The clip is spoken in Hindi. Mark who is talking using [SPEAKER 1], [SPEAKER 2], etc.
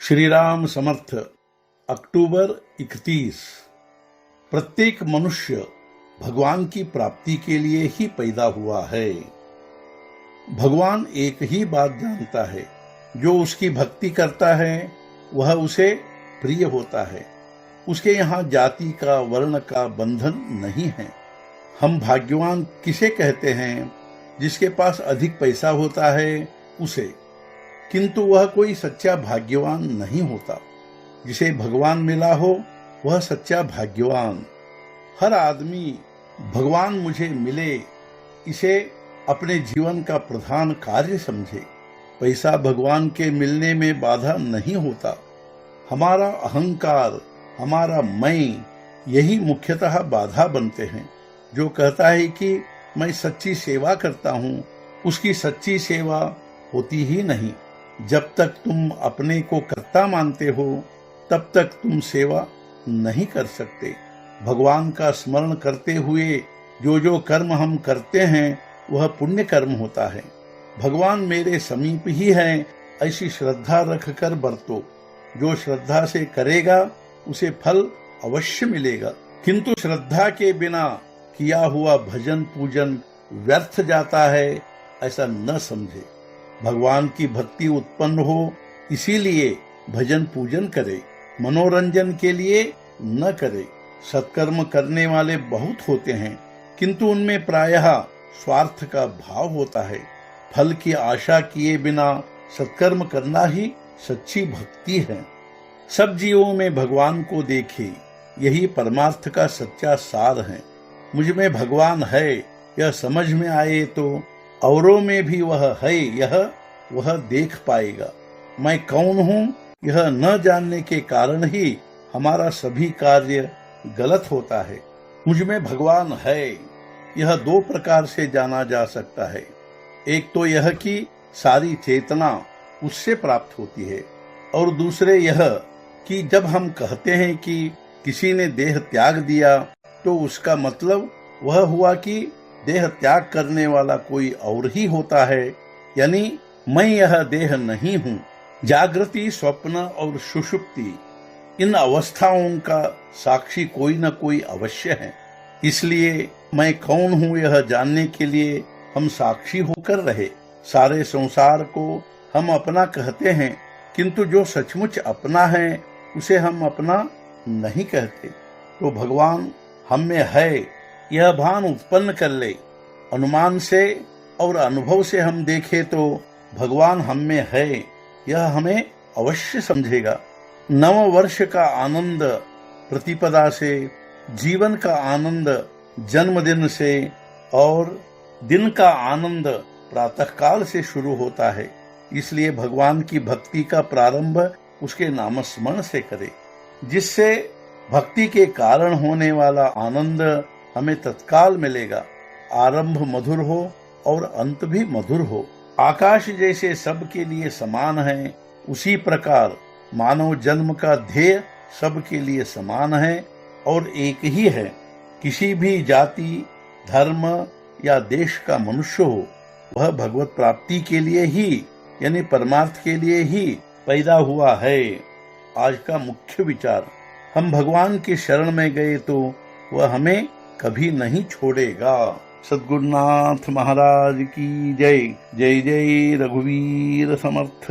[SPEAKER 1] श्री राम समर्थ। अक्टूबर 31। प्रत्येक मनुष्य भगवान की प्राप्ति के लिए ही पैदा हुआ है। भगवान एक ही बात जानता है, जो उसकी भक्ति करता है वह उसे प्रिय होता है। उसके यहाँ जाति का, वर्ण का बंधन नहीं है। हम भाग्यवान किसे कहते हैं? जिसके पास अधिक पैसा होता है उसे, किंतु वह कोई सच्चा भाग्यवान नहीं होता। जिसे भगवान मिला हो वह सच्चा भाग्यवान। हर आदमी भगवान मुझे मिले इसे अपने जीवन का प्रधान कार्य समझे। पैसा भगवान के मिलने में बाधा नहीं होता। हमारा अहंकार, हमारा मैं, यही मुख्यतः बाधा बनते हैं। जो कहता है कि मैं सच्ची सेवा करता हूँ, उसकी सच्ची सेवा होती ही नहीं। जब तक तुम अपने को कर्ता मानते हो तब तक तुम सेवा नहीं कर सकते। भगवान का स्मरण करते हुए जो कर्म हम करते हैं वह पुण्य कर्म होता है। भगवान मेरे समीप ही है, ऐसी श्रद्धा रखकर बरतो। जो श्रद्धा से करेगा उसे फल अवश्य मिलेगा, किंतु श्रद्धा के बिना किया हुआ भजन पूजन व्यर्थ जाता है, ऐसा न समझे। भगवान की भक्ति उत्पन्न हो इसीलिए भजन पूजन करे, मनोरंजन के लिए न करे। सत्कर्म करने वाले बहुत होते हैं, किंतु उनमें प्रायः स्वार्थ का भाव होता है। फल की आशा किए बिना सत्कर्म करना ही सच्ची भक्ति है। सब जीवों में भगवान को देखे, यही परमार्थ का सच्चा सार है। मुझ में भगवान है यह समझ में आए तो औरों में भी वह है यह वह देख पाएगा। मैं कौन हूँ यह न जानने के कारण ही हमारा सभी कार्य गलत होता है। मुझ में भगवान है यह दो प्रकार से जाना जा सकता है। एक तो यह कि सारी चेतना उससे प्राप्त होती है, और दूसरे यह कि जब हम कहते हैं कि किसी ने देह त्याग दिया तो उसका मतलब वह हुआ कि देह त्याग करने वाला कोई और ही होता है, यानी मैं यह देह नहीं हूँ। जागृति, स्वप्न और सुषुप्ति, इन अवस्थाओं का साक्षी कोई न कोई अवश्य है। इसलिए मैं कौन हूँ यह जानने के लिए हम साक्षी होकर रहे। सारे संसार को हम अपना कहते हैं, किंतु जो सचमुच अपना है उसे हम अपना नहीं कहते। तो भगवान हम में है यह भान उत्पन्न कर ले। अनुमान से और अनुभव से हम देखें तो भगवान हम में है यह हमें अवश्य समझेगा। नव वर्ष का आनंद प्रतिपदा से, जीवन का आनंद जन्मदिन से, और दिन का आनंद प्रातःकाल से शुरू होता है। इसलिए भगवान की भक्ति का प्रारंभ उसके नामस्मरण से करें, जिससे भक्ति के कारण होने वाला आनंद हमें तत्काल मिलेगा। आरंभ मधुर हो और अंत भी मधुर हो। आकाश जैसे सबके लिए समान है, उसी प्रकार मानव जन्म का ध्येय सबके लिए समान है और एक ही है। किसी भी जाति, धर्म या देश का मनुष्य हो, वह भगवत प्राप्ति के लिए ही, यानी परमार्थ के लिए ही पैदा हुआ है। आज का मुख्य विचार, हम भगवान के शरण में गए तो वह हमें कभी नहीं छोड़ेगा। सद्गुरुनाथ महाराज की जय। जय जय रघुवीर समर्थ।